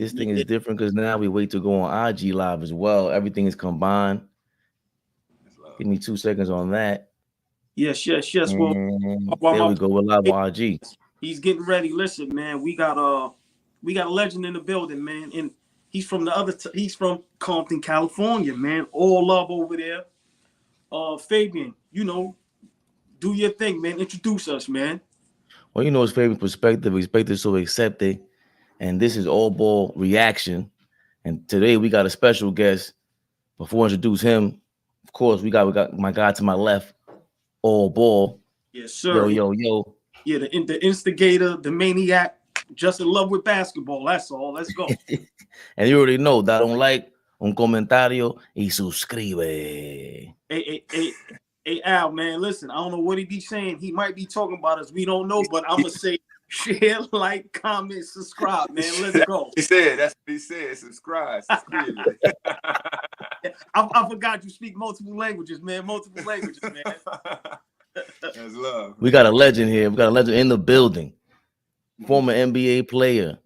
This thing is different because now we wait to go on IG Live as well. Everything is combined. Give me 2 seconds on that. Yes. Well, there we go. We're live on IG. He's getting ready. Listen, man, we got a legend in the building, man, and he's from he's from Compton, California, man. All love over there. Fabian, do your thing, man. Introduce us, man. Well, it's Fabian PerspecTV. Expected, so accepted. And this is AllBall Reaction. And today we got a special guest. Before I introduce him, of course, we got my guy to my left, AllBall. Yes, sir. Yo. Yeah, the instigator, the maniac, just in love with basketball. That's all. Let's go. And you already know that don't like un comentario y suscribe. Hey, Al, man, listen, I don't know what he be saying. He might be talking about us. We don't know, but I'm going to say share, like, comment, subscribe, man. Let's go. He said, that's what he said. Subscribe. I forgot you speak multiple languages, man. That's love. We got a legend here. We got a legend in the building. Former NBA player,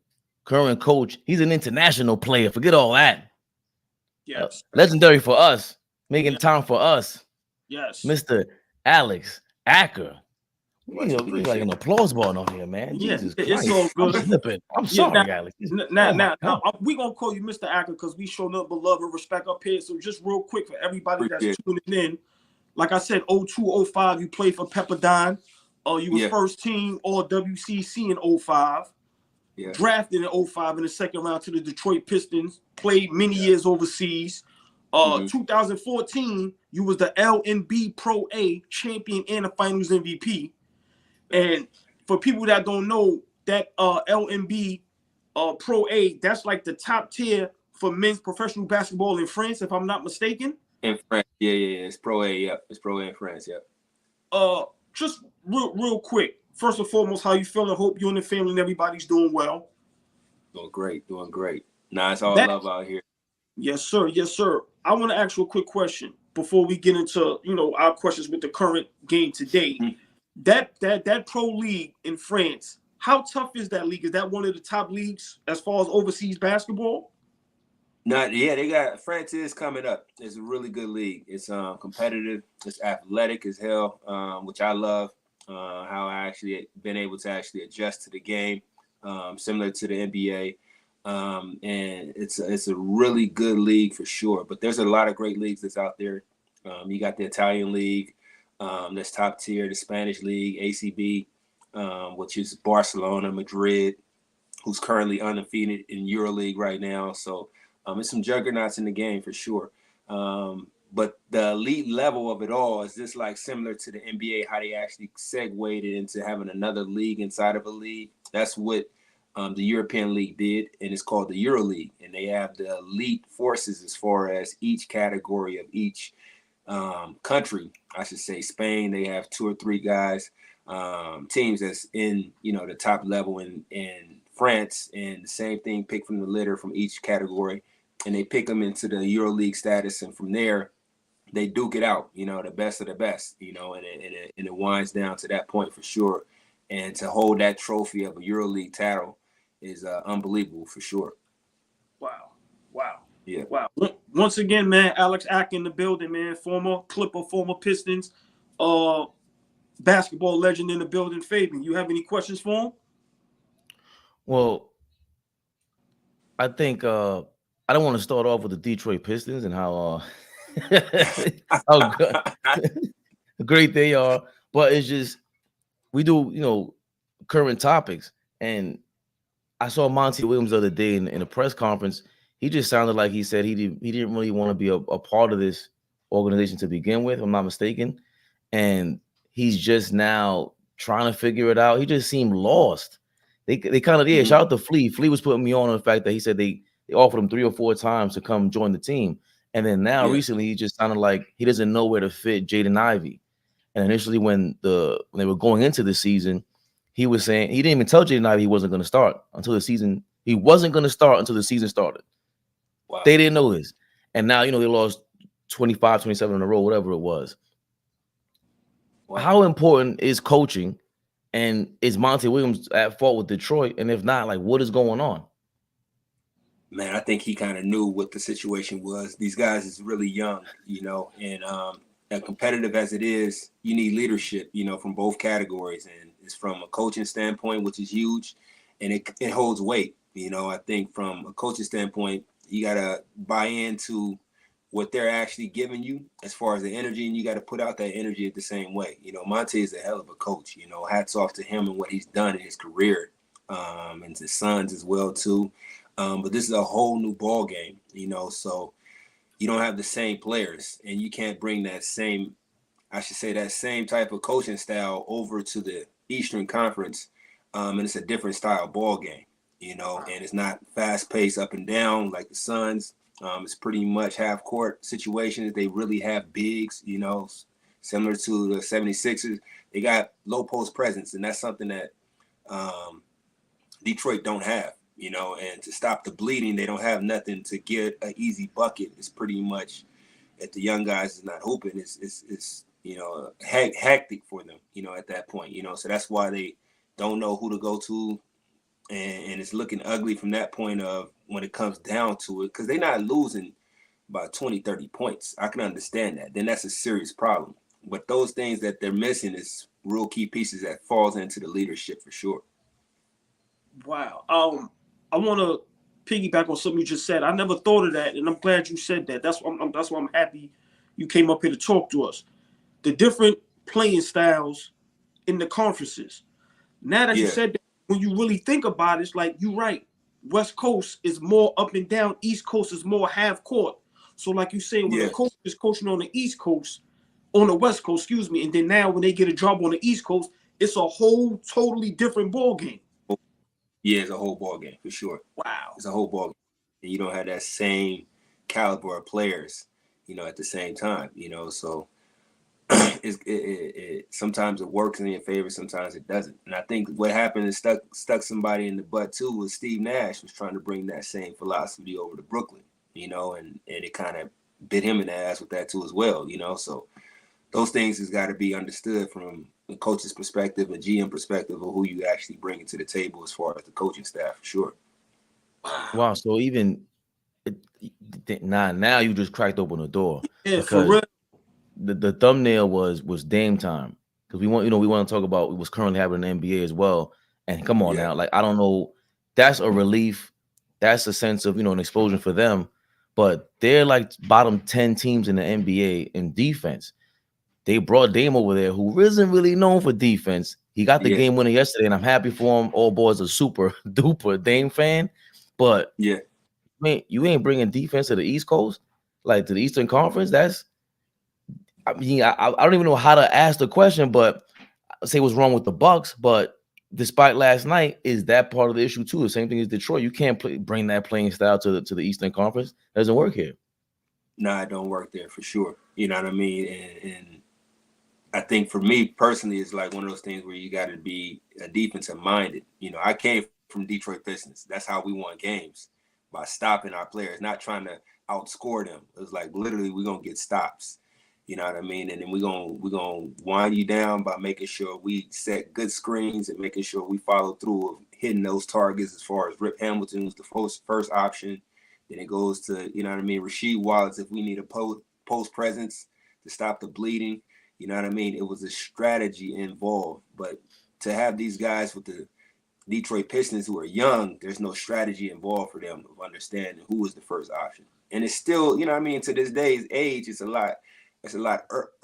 current coach. He's an international player. Forget all that. Yes. Legendary for us. Making time for us. Yes. Mr. Alex Acker. We need like an applause button on here, man. Yeah, Jesus it's Christ. all good. I'm sorry, Alex. Now, we're going to call you Mr. Acker because we showed up love and respect up here. So just real quick for everybody that's tuning in. Like I said, 02-05, you played for Pepperdine. You was first team all WCC in 05. Yeah. Drafted in 05 in the second round to the Detroit Pistons. Played many years overseas. 2014, you was the LNB Pro A champion and the Finals MVP. And for people that don't know, that LNB Pro A, that's like the top tier for men's professional basketball in France, if I'm not mistaken. In France, yeah. It's Pro A, yeah. It's Pro A in France, yeah. Just real quick. First and foremost, how you feeling? Hope you and the family and everybody's doing well. Doing great. Nah, it's all love out here. Yes, sir. I want to ask you a quick question before we get into our questions with the current game today. That pro league in France, how tough is that league? Is that one of the top leagues as far as overseas basketball? They got France is coming up. It's a really good league. It's competitive. It's athletic as hell, which I love. How I actually been able to actually adjust to the game, similar to the NBA. And it's a really good league for sure. But there's a lot of great leagues that's out there. You got the Italian league, that's top tier. The Spanish league, ACB, which is Barcelona, Madrid, who's currently undefeated in EuroLeague right now. So there's some juggernauts in the game for sure. But the elite level of it all is just like similar to the NBA, how they actually segued it into having another league inside of a league. That's what the European League did, and it's called the EuroLeague. And they have the elite forces as far as each category of each country. I should say Spain, they have 2 or 3 guys, teams that's in the top level in France, and the same thing, pick from the litter from each category, and they pick them into the EuroLeague status, and from there they duke it out, the best of the best, and it winds down to that point for sure. And to hold that trophy of a EuroLeague title is unbelievable for sure. Wow. Yeah. Wow. Once again, man, Alex Acker in the building, man. Former Clipper, former Pistons, basketball legend in the building. Fabian, you have any questions for him? Well, I think I don't want to start off with the Detroit Pistons and how great they are, but it's just we do current topics. And I saw Monty Williams the other day in a press conference. He just sounded like he said he didn't really want to be a part of this organization to begin with, if I'm not mistaken. And he's just now trying to figure it out. He just seemed lost. They kind of did. Shout out to Flea. Flea was putting me on the fact that he said they offered him 3 or 4 times to come join the team. And then now recently he just sounded like he doesn't know where to fit Jaden Ivey. And initially when they were going into the season, he was saying he didn't even tell Jaden Ivey he wasn't going to start until the season. He wasn't going to start until the season started. Wow. They didn't know this. And now, they lost 25, 27 in a row, whatever it was. Wow. How important is coaching? And is Monty Williams at fault with Detroit? And if not, like, what is going on? Man, I think he kind of knew what the situation was. These guys is really young, you know, and as competitive as it is, you need leadership, you know, from both categories. And it's from a coaching standpoint, which is huge, and it holds weight. You know, I think from a coaching standpoint, you got to buy into what they're actually giving you as far as the energy, and you got to put out that energy the same way. You know, Monte is a hell of a coach. You know, hats off to him and what he's done in his career, and his sons as well too. But this is a whole new ball game, you know, so you don't have the same players, and you can't bring that same, I should say, that same type of coaching style over to the Eastern Conference. And it's a different style ball game, you know, and it's not fast paced up and down like the Suns. It's pretty much half court situations. They really have bigs, you know, similar to the 76ers. They got low post presence, and that's something that Detroit don't have. You know, and to stop the bleeding, they don't have nothing to get an easy bucket. It's pretty much, if the young guys is not hooping, it's you know, hectic for them, you know, at that point, you know. So that's why they don't know who to go to, and it's looking ugly from that point of when it comes down to it, because they're not losing by 20, 30 points. I can understand that. Then that's a serious problem. But those things that they're missing is real key pieces that falls into the leadership for sure. Wow. I want to piggyback on something you just said. I never thought of that, and I'm glad you said that. That's why I'm happy you came up here to talk to us. The different playing styles in the conferences. Now that you said that, when you really think about it, it's like you're right. West Coast is more up and down. East Coast is more half court. So like you saying, when the coach is coaching on the East Coast, on the West Coast, excuse me, and then now when they get a job on the East Coast, it's a whole totally different ball game. Yeah, it's a whole ball game for sure. Wow. It's a whole ball game. And you don't have that same caliber of players, you know, at the same time, you know. So sometimes it works in your favor, sometimes it doesn't. And I think what happened is stuck somebody in the butt too was Steve Nash was trying to bring that same philosophy over to Brooklyn, you know, and it kind of bit him in the ass with that too as well, you know. So those things has got to be understood from the coach's perspective and GM perspective of who you actually bring to the table as far as the coaching staff, for sure. Wow. So even now you just cracked open the door. Yeah, for real. The thumbnail was Dame time, because we want to talk about what's currently happening in the NBA as well. And come on now, like, I don't know, that's a relief. That's a sense of, you know, an explosion for them. But they're like bottom 10 teams in the NBA in defense. They brought Dame over there, who isn't really known for defense. He got the game winner yesterday, and I'm happy for him. All boys are super duper Dame fan. But you ain't bringing defense to the East Coast, like to the Eastern Conference. I mean, I don't even know how to ask the question, but I say what's wrong with the Bucks. But despite last night, is that part of the issue too? The same thing as Detroit. You can't bring that playing style to the Eastern Conference. It doesn't work here. No, it don't work there for sure. You know what I mean? And I think for me personally, it's like one of those things where you got to be a defensive minded. You know, I came from Detroit Pistons. That's how we won games, by stopping our players, not trying to outscore them. It was like literally we're gonna get stops. You know what I mean? And then we're gonna wind you down by making sure we set good screens and making sure we follow through of hitting those targets. As far as Rip Hamilton was the first option, then it goes to, you know what I mean, Rasheed Wallace if we need a post presence to stop the bleeding. You know what I mean? It was a strategy involved, but to have these guys with the Detroit Pistons who are young, there's no strategy involved for them of understanding who was the first option. And it's still, you know what I mean, to this day's age, it's a lot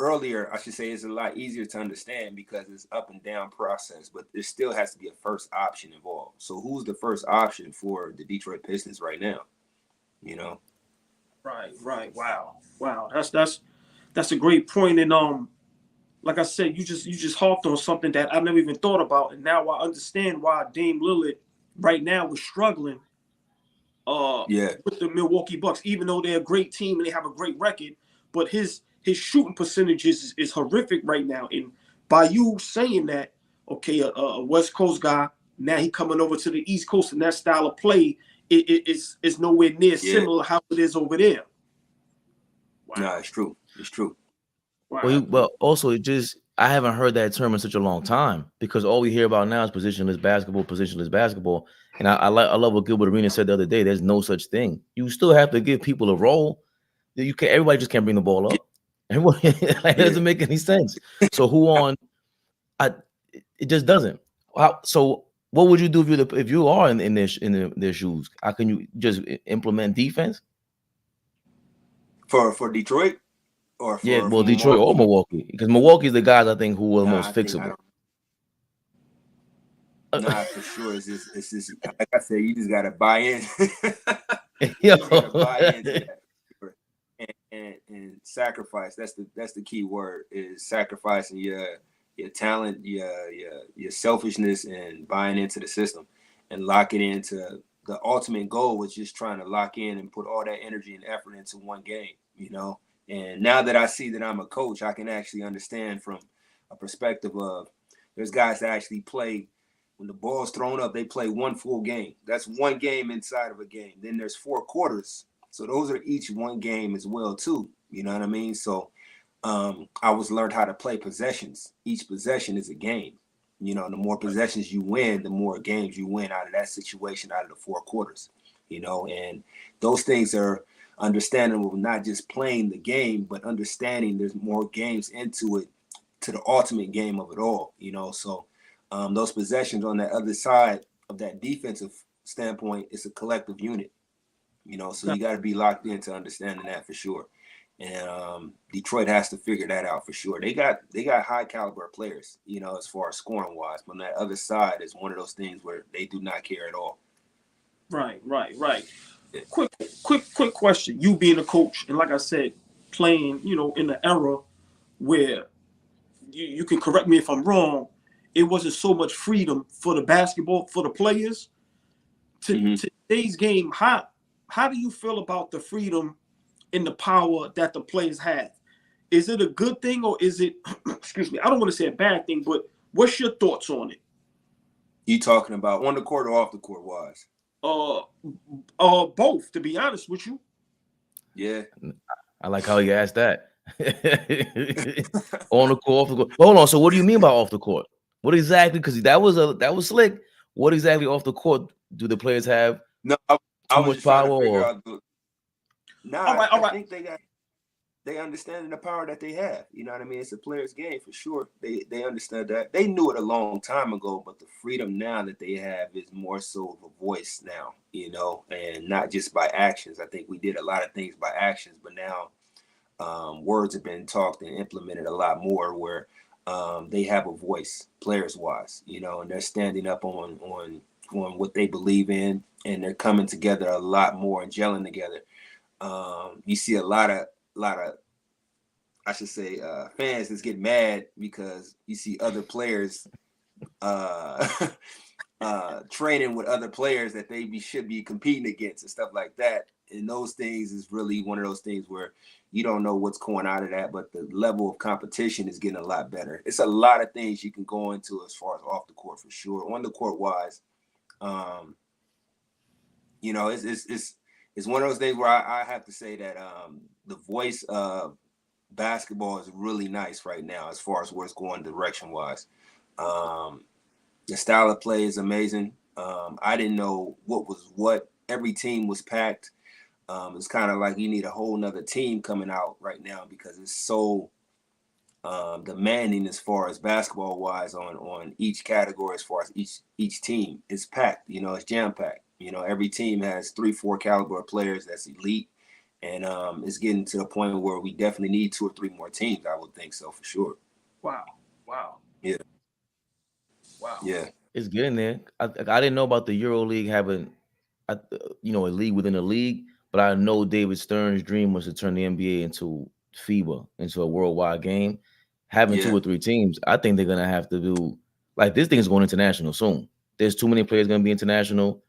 earlier. I should say it's a lot easier to understand because it's up and down process, but there still has to be a first option involved. So who's the first option for the Detroit Pistons right now? You know? Right. Wow. That's a great point. And like I said, you just harped on something that I never even thought about, and now I understand why Dame Lillard right now is struggling with the Milwaukee Bucks, even though they're a great team and they have a great record, but his shooting percentages is horrific right now. And by you saying that, okay, a West Coast guy, now he coming over to the East Coast, and that style of play it's nowhere near similar how it is over there. Wow. No, it's true. Wow. Well, also I haven't heard that term in such a long time, because all we hear about now is positionless basketball. And I love what Gilbert Arenas said the other day. There's no such thing. You still have to give people a role. You can everybody just can't bring the ball up. Everybody, it doesn't make any sense. So it just doesn't. So what would you do if you are in their shoes? How can you just implement defense for Detroit? Or for, Detroit Milwaukee? Or Milwaukee, because Milwaukee's the guys I think who are the most fixable. Nah, for sure. It's just like I said, you just gotta buy in. You gotta buy into that. And sacrifice. That's the key word, is sacrificing your talent, your selfishness, and buying into the system and locking into the ultimate goal, was just trying to lock in and put all that energy and effort into one game, you know. And now that I see that I'm a coach, I can actually understand from a perspective of, there's guys that actually play, when the ball's thrown up, they play one full game. That's one game inside of a game. Then there's 4 quarters. So those are each one game as well too. You know what I mean? So I was learned how to play possessions. Each possession is a game. You know, the more possessions you win, the more games you win out of that situation, out of the 4 quarters. You know, and those things are understandable, not just playing the game, but understanding there's more games into it, to the ultimate game of it all, you know. So those possessions on that other side of that defensive standpoint, it's a collective unit, you know. So you got to be locked into understanding that for sure. And Detroit has to figure that out for sure. They got high caliber players, you know, as far as scoring wise, but on that other side is one of those things where they do not care at all. Right. Yeah. Quick question. You being a coach, and like I said, playing, you know, in the era where you can correct me if I'm wrong, it wasn't so much freedom for the basketball, for the players. Today's game, how do you feel about the freedom and the power that the players have? Is it a good thing, or is it, excuse me, I don't want to say a bad thing, but what's your thoughts on it? You talking about on the court or off the court wise? Both, to be honest with you. Yeah. I like how you asked that. On the court, off the court. Hold on. So what do you mean by off the court? What exactly? Because that was slick. What exactly off the court do the players have? No, I was much just trying power, to figure or? out I think they understand the power that they have. You know what I mean? It's a player's game for sure. They understand that. They knew it a long time ago, but the freedom now that they have is more so of a voice now, you know, and not just by actions. I think we did a lot of things by actions, but now words have been talked and implemented a lot more, where they have a voice, players wise, you know, and they're standing up on what they believe in, and they're coming together a lot more and gelling together. You see a lot of I should say fans that's get mad because you see other players training with other players that they should be competing against and stuff like that. And those things is really one of those things where you don't know what's going out of that, but the level of competition is getting a lot better. It's a lot of things you can go into as far as off the court for sure. On the court wise, you know, it's one of those things where I have to say that the voice of basketball is really nice right now as far as where it's going direction wise. The style of play is amazing. I didn't know what was what. Every team was packed. It's kind of like you need a whole nother team coming out right now because it's so demanding as far as basketball wise on each category. As far as each team is packed, you know, it's jam packed. You know, every team has 3-4 caliber players that's elite, and it's getting to the point where we definitely need 2 or 3 more teams. I would think so for sure. Wow. Yeah. Wow. Yeah. It's getting there. I didn't know about the Euro League having, a league within a league, but I know David Stern's dream was to turn the NBA into FIBA, into a worldwide game. Having 2 or 3 teams, I think they're gonna have to do like this thing is going international soon. There's too many players gonna be international,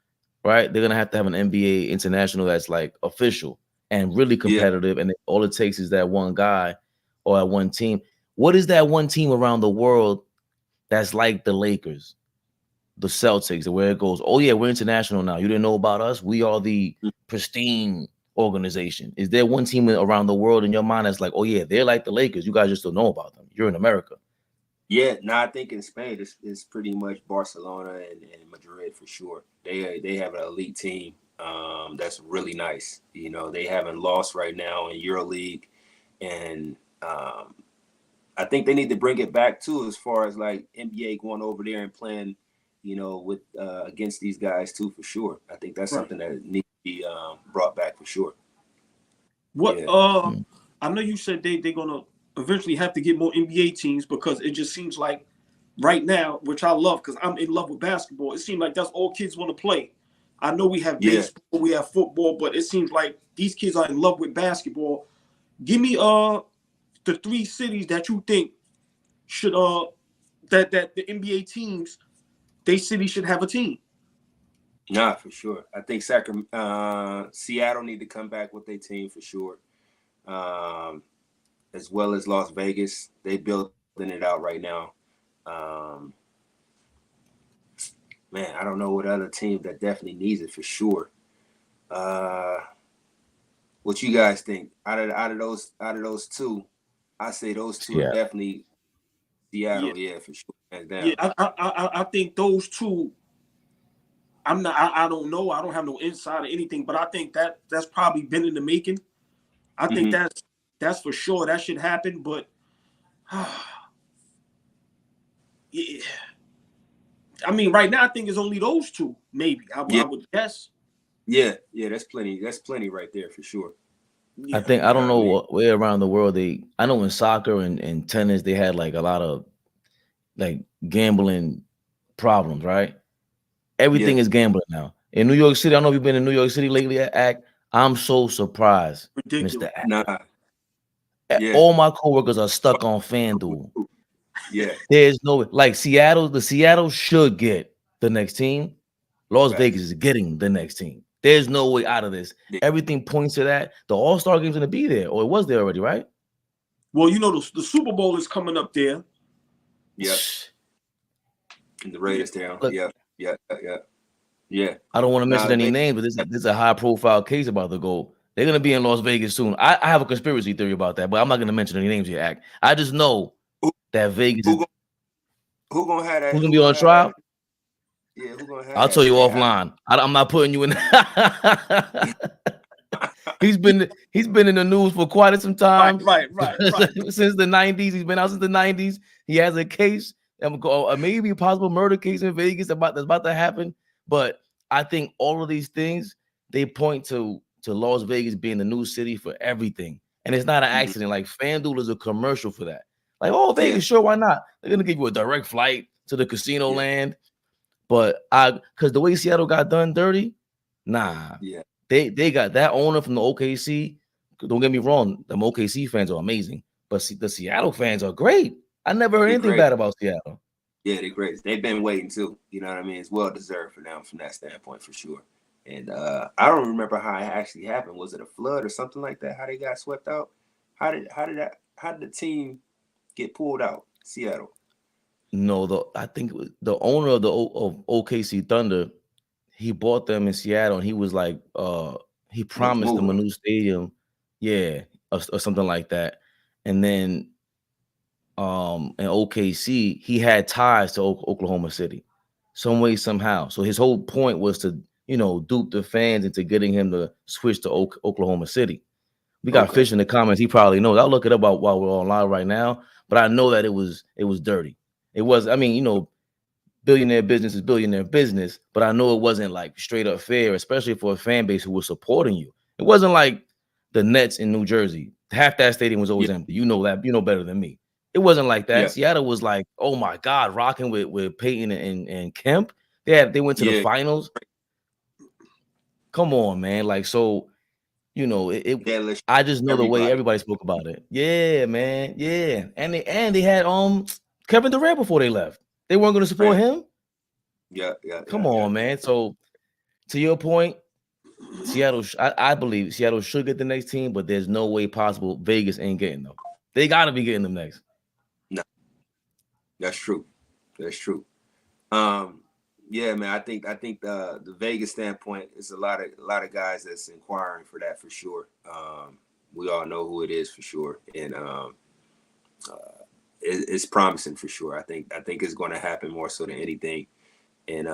right? They're gonna have to have an NBA international that's like official and really competitive, and all it takes is that one guy or that one team. What is that one team around the world that's like the Lakers, the Celtics, where it goes, oh yeah, we're international now. You didn't know about us? We are the pristine organization. Is there one team around the world in your mind that's like, oh yeah, they're like the Lakers? You guys just don't know about them. You're in America. Yeah, no, I think in Spain it's pretty much Barcelona and Madrid for sure. They have an elite team that's really nice. You know, they haven't lost right now in EuroLeague, and I think they need to bring it back too, as far as like NBA going over there and playing, you know, with against these guys too, for sure. I think that's something that needs to be brought back for sure. What I know you said they're gonna eventually have to get more NBA teams, because it just seems like right now, which I love because I'm in love with basketball, it seems like that's all kids want to play. I know we have baseball, we have football, but it seems like these kids are in love with basketball. Give me the 3 cities that you think should that the NBA teams, they city should have a team. Nah, for sure. I think Seattle need to come back with their team for sure. As well as Las Vegas. They building it out right now. Man, I don't know what other team that definitely needs it for sure. What you guys think? Out of those 2, I say those 2 are definitely Seattle. Yeah, for sure. Yeah, I think those 2. I don't know. I don't have no insight or anything, but I think that's probably been in the making. I think that's for sure. That should happen, but yeah. I mean, right now I think it's only those 2. Maybe I would guess. Yeah, that's plenty. That's plenty right there for sure. Yeah. I think I don't know where around the world I know in soccer and tennis they had like a lot of like gambling problems, right? Everything is gambling now. In New York City, I don't know if you've been in New York City lately at Ack. I'm so surprised, Ridiculous. Mr. Ack. Nah. All my coworkers are stuck on FanDuel. Yeah. There's no like the Seattle should get the next team. Las Vegas is getting the next team. There's no way out of this. Everything points to that. The All-Star game's gonna be there, or it was there already, right? Well, you know, the Super Bowl is coming up there. Yep. And the Raiders down. Yeah. I don't want to mention any names, but this is a high-profile case about to go. They're gonna be in Las Vegas soon. I have a conspiracy theory about that, but I'm not gonna mention any names here. Act. I just know that Vegas. Who gonna have that? Who's gonna be on trial? Yeah, who gonna have I'll tell you offline. I'm not putting you in. He's been in the news for quite some time. Right. Since the 90s. He's been out since the 90s. He has a case, maybe a possible murder case in Vegas that's about to happen. But I think all of these things, they point to Las Vegas being the new city for everything. And it's not an accident. Like FanDuel is a commercial for that. Like, oh, Vegas, sure, why not? They're gonna give you a direct flight to the casino land. But because the way Seattle got done dirty, they got that owner from the OKC. Don't get me wrong, them OKC fans are amazing, but the Seattle fans are great. I never heard anything bad about Seattle. Yeah, they're great. They've been waiting too. You know what I mean? It's well deserved for them from that standpoint for sure. And I don't remember how it actually happened. Was it a flood or something like that? How they got swept out? How did the team get pulled out? Seattle. No, I think the owner of OKC Thunder, he bought them in Seattle, and he was like, he promised them a new stadium, or something like that. And then, in OKC, he had ties to Oklahoma City, some way, somehow. So his whole point was to, dupe the fans into getting him to switch to Oklahoma City. We got fish in the comments. He probably knows. I'll look it up while we're online right now. But I know that it was dirty. It was, billionaire business is billionaire business, but I know it wasn't like straight up fair, especially for a fan base who was supporting you. It wasn't like the Nets in New Jersey. Half that stadium was always empty. You know that. You know better than me. It wasn't like that. Yeah. Seattle was like, oh my God, rocking with Peyton and Kemp. They went to the finals. Come on, man. Like, so, I just know the way everybody spoke about it. Yeah, man. Yeah. And they had Kevin Durant before they left. They weren't going to support him. Yeah. Come on, man. So to your point, Seattle, I believe Seattle should get the next team, but there's no way possible Vegas ain't getting them. They got to be getting them next. No, that's true. Yeah, man. I think the Vegas standpoint is a lot of guys that's inquiring for that for sure. We all know who it is for sure, and it's promising for sure. I think it's going to happen more so than anything. And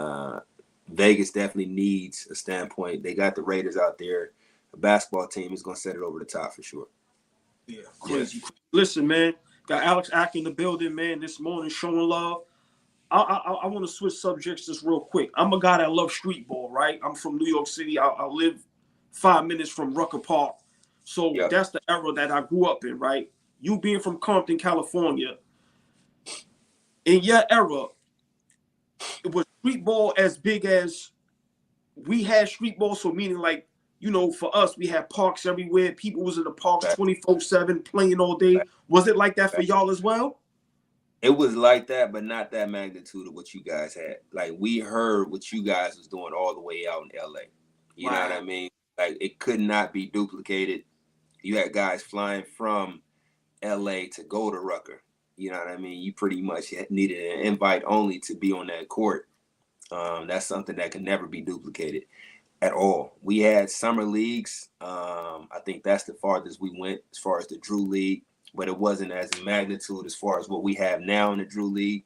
Vegas definitely needs a standpoint. They got the Raiders out there. The basketball team is going to set it over the top for sure. Yeah, crazy. Yeah. Listen, man, got Alex Acker in the building, man, this morning showing love. I want to switch subjects just real quick. I'm a guy that loves street ball, right? I'm from New York City. I live 5 minutes from Rucker Park. So that's the era that I grew up in, right? You being from Compton, California, in your era, it was street ball as big as we had street ball. So meaning like, you know, for us, we had parks everywhere. People was in the parks 24/7 playing all day. Was it like that for y'all as well? It was like that, but not that magnitude of what you guys had. Like, we heard what you guys was doing all the way out in LA. You know what I mean? Like, it could not be duplicated. You had guys flying from LA to go to Rucker. You know what I mean? You pretty much needed an invite only to be on that court. That's something that can never be duplicated at all. We had summer leagues. I think that's the farthest we went as far as the Drew League, but it wasn't as in magnitude as far as what we have now in the Drew League.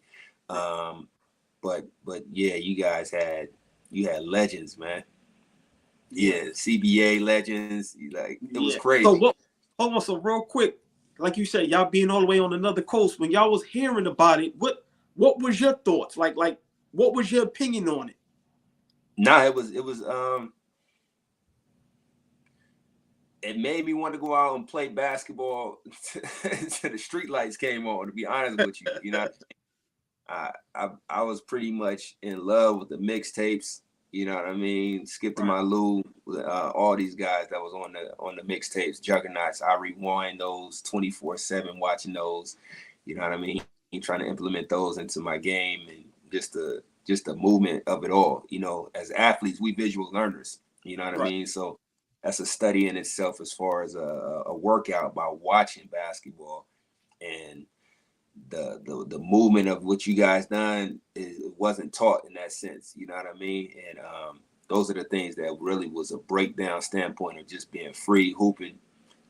But yeah, you had legends, man. Yeah, CBA legends. Like, it was crazy. So hold on, so real quick, like you said, y'all being all the way on another coast, when y'all was hearing about it, what was your thoughts? Like what was your opinion on it? Nah, it was it made me want to go out and play basketball until the street lights came on, to be honest with you. You know, I was pretty much in love with the mixtapes. You know what I mean? Skip to My Lou, all these guys that was on the mixtapes, juggernauts. I rewind those 24/7, watching those. You know what I mean? Trying to implement those into my game, and just the movement of it all. You know, as athletes, we visual learners. You know what I mean? So that's a study in itself as far as a workout by watching basketball, and the movement of what you guys done it wasn't taught in that sense. You know what I mean? And those are the things that really was a breakdown standpoint of just being free hooping,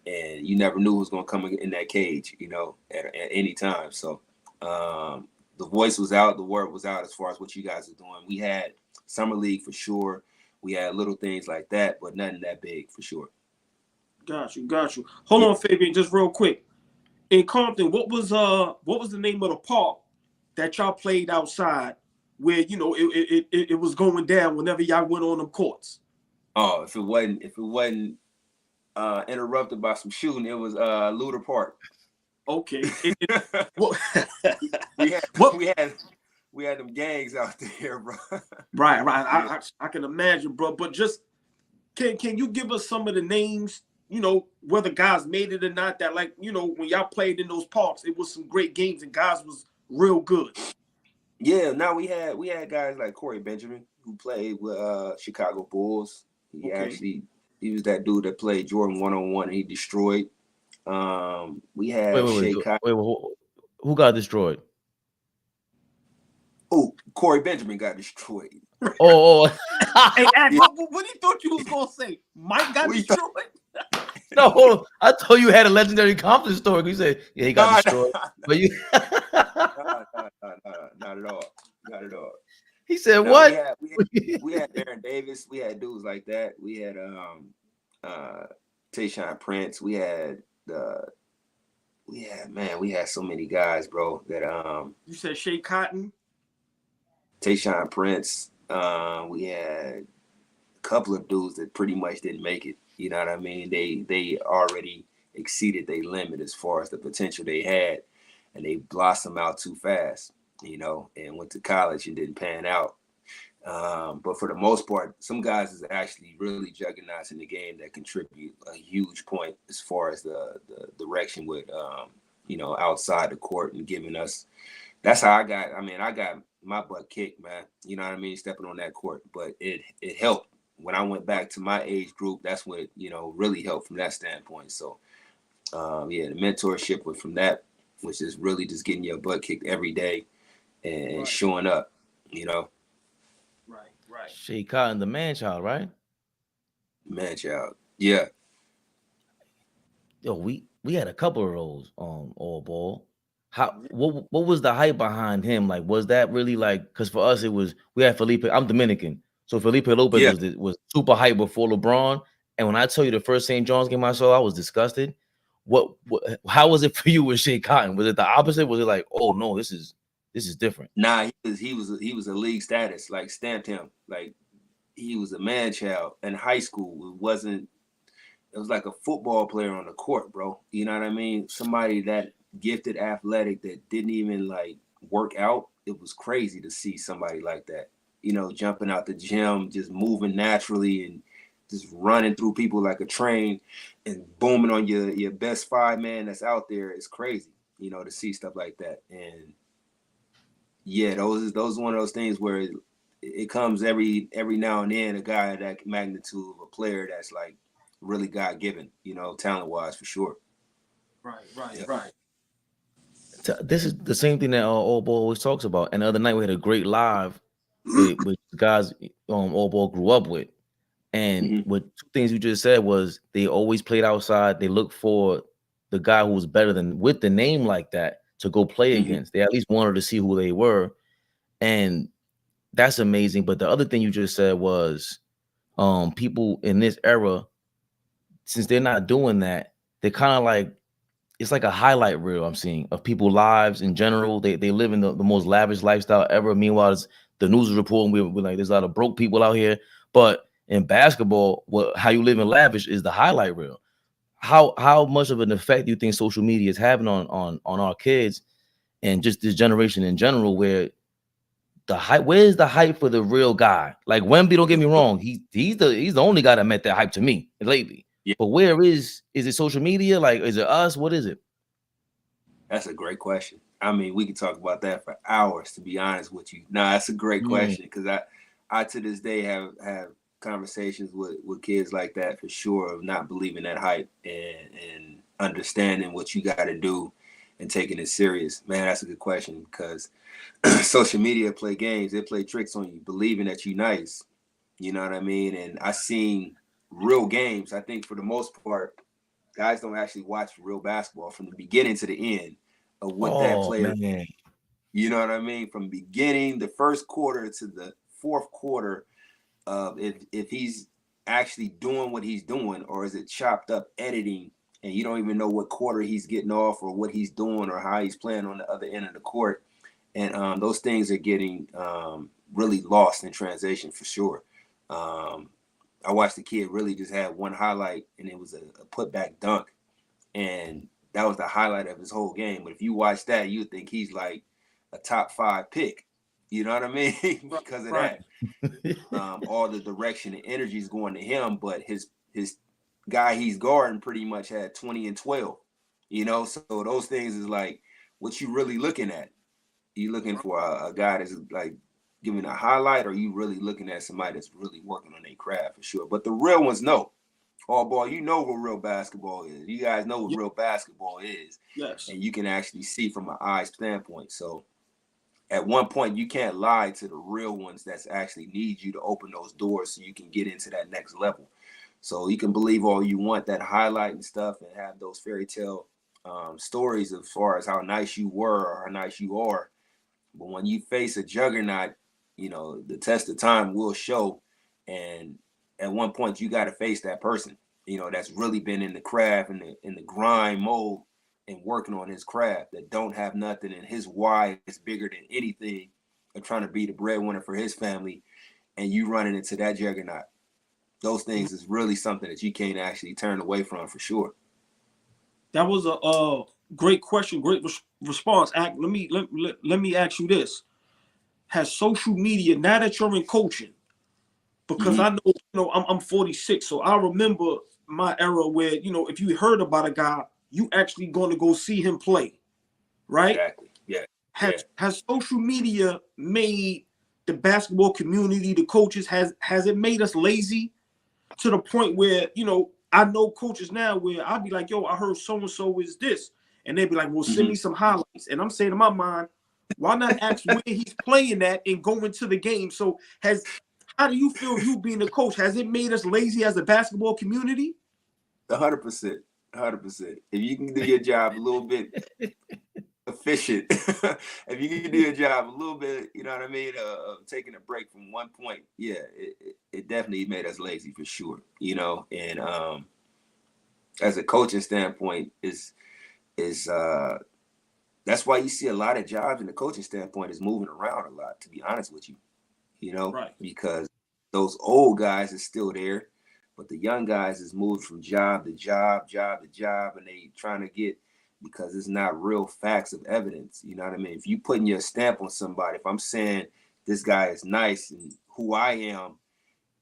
and you never knew who was going to come in that cage, you know, at any time. So the voice was out, the word was out as far as what you guys are doing. We had summer league for sure. We had little things like that, but nothing that big for sure. Got you. Hold on, Fabian, just real quick. In Compton, what was the name of the park that y'all played outside where, you know, it was going down whenever y'all went on them courts? Oh, if it wasn't interrupted by some shooting, it was Luder Park. Okay. We had them gangs out there, bro. Right. I can imagine, bro. But just can you give us some of the names? You know, whether guys made it or not, that, like, you know, when y'all played in those parks, it was some great games and guys was real good. Yeah, now we had guys like Corey Benjamin, who played with Chicago Bulls. He was that dude that played Jordan 1-on-1 and he destroyed. We had who got destroyed? Oh, Corey Benjamin got destroyed. Oh. Hey, what do you thought you was gonna say? Mike got destroyed? No, I thought you had a legendary Compton story. You said, yeah, he got destroyed. But you not at all. Not at all. He said, what? We had Baron Davis. We had dudes like that. We had Tayshaun Prince. We had so many guys, bro, that you said Shea Cotton, Tayshaun Prince. We had a couple of dudes that pretty much didn't make it. You know what I mean? They already exceeded their limit as far as the potential they had, and they blossomed out too fast, you know, and went to college and didn't pan out. But for the most part, some guys is actually really juggernauts in the game that contribute a huge point as far as the direction with, you know, outside the court and giving us. That's how I got my butt kicked, man. You know what I mean? Stepping on that court, but it helped. When I went back to my age group, that's what, you know, really helped from that standpoint. So, the mentorship was from that, which is really just getting your butt kicked every day and showing up, you know. Right. Shea Cotton, the man child, right? Man child, yeah. Yo, we had a couple of those on AllBall. What was the hype behind him? Like, was that really like? Because for us, it was we had Felipe. I'm Dominican, so Felipe Lopez was super hype before LeBron. And when I tell you the first St. John's game I saw, I was disgusted. How was it for you with Shea Cotton? Was it the opposite? Was it like, oh no, this is different? Nah, he was a league status, like stamped him. Like he was a man child in high school. It was like a football player on the court, bro. You know what I mean? Somebody that gifted, athletic, that didn't even like work out. It was crazy to see somebody like that, you know, jumping out the gym, just moving naturally and just running through people like a train and booming on your best 5 man that's out there. Is crazy, you know, to see stuff like that. And yeah, those one of those things where it comes every now and then, a guy that magnitude of a player that's like really God-given, you know, talent-wise for sure. Right. This is the same thing that AllBall always talks about. And the other night we had a great live with guys AllBall grew up with. And what 2 things you just said was they always played outside. They looked for the guy who was better than with the name like that to go play against. They at least wanted to see who they were. And that's amazing. But the other thing you just said was people in this era, since they're not doing that, they're kind of like, it's like a highlight reel I'm seeing of people's lives in general. They live in the most lavish lifestyle ever. Meanwhile, the news is reporting we're like, there's a lot of broke people out here. But in basketball, how you live in lavish is the highlight reel. How much of an effect do you think social media is having on our kids and just this generation in general, where the hype, where's the hype for the real guy? Like Wemby, don't get me wrong, he's the only guy that met that hype to me lately. Yeah. But where is it social media? Like, is it us? What is it? That's a great question. I mean, we can talk about that for hours, to be honest with you. No, that's a great question, because I to this day have conversations with kids like that for sure, of not believing that hype and understanding what you got to do and taking it serious. Man, that's a good question, because social media play games. They play tricks on you, believing that you're nice. You know what I mean? And I seen real games. I think for the most part, guys don't actually watch real basketball from the beginning to the end of what that player. Man. You know what I mean? From beginning, the first quarter to the fourth quarter, if he's actually doing what he's doing, or is it chopped up editing and you don't even know what quarter he's getting off or what he's doing or how he's playing on the other end of the court. And those things are getting really lost in translation for sure. I watched the kid really just had one highlight, and it was a putback dunk. And that was the highlight of his whole game. But if you watch that, you think he's like a top 5 pick. You know what I mean? Because of that. All the direction and energy is going to him, but his guy he's guarding pretty much had 20 and 12. You know, so those things is like what you really looking at. You looking for a guy that's like giving a highlight, or you really looking at somebody that's really working on their craft for sure. But the real ones know. AllBall, you know what real basketball is. You guys know what real basketball is. Yes. And you can actually see from an eye standpoint. So at one point, you can't lie to the real ones that's actually need you to open those doors so you can get into that next level. So you can believe all you want, that highlight and stuff, and have those fairy tale stories as far as how nice you were or how nice you are. But when you face a juggernaut, you know, the test of time will show. And at one point, you got to face that person, you know, that's really been in the craft and in the grind mode and working on his craft, that don't have nothing, and his why is bigger than anything, and trying to be the breadwinner for his family, and you running into that juggernaut. Those things is really something that you can't actually turn away from for sure. That was a great question, great response. Let me ask you this: has social media, now that you're in coaching, because I know, I'm 46, so I remember my era where, you know, if you heard about a guy, you actually going to go see him play, right? Exactly. Yeah. Has social media made the basketball community, the coaches, has it made us lazy to the point where, you know, I know coaches now where I'll be like, yo, I heard so-and-so is this. And they'd be like, well, send me some highlights. And I'm saying in my mind, why not ask where he's playing at and go into the game? So how do you feel, you being a coach? Has it made us lazy as a basketball community? 100%. 100%. If you can do your job a little bit efficient. If you can do your job a little bit, you know what I mean, taking a break from one point, yeah, it definitely made us lazy for sure, you know. And as a coaching standpoint, is that's why you see a lot of jobs in the coaching standpoint is moving around a lot, to be honest with you, you know, right. because those old guys is still there, but the young guys is moved from job to job, and they trying to get, because it's not real facts of evidence. You know what I mean? If you putting your stamp on somebody, if I'm saying this guy is nice and who I am,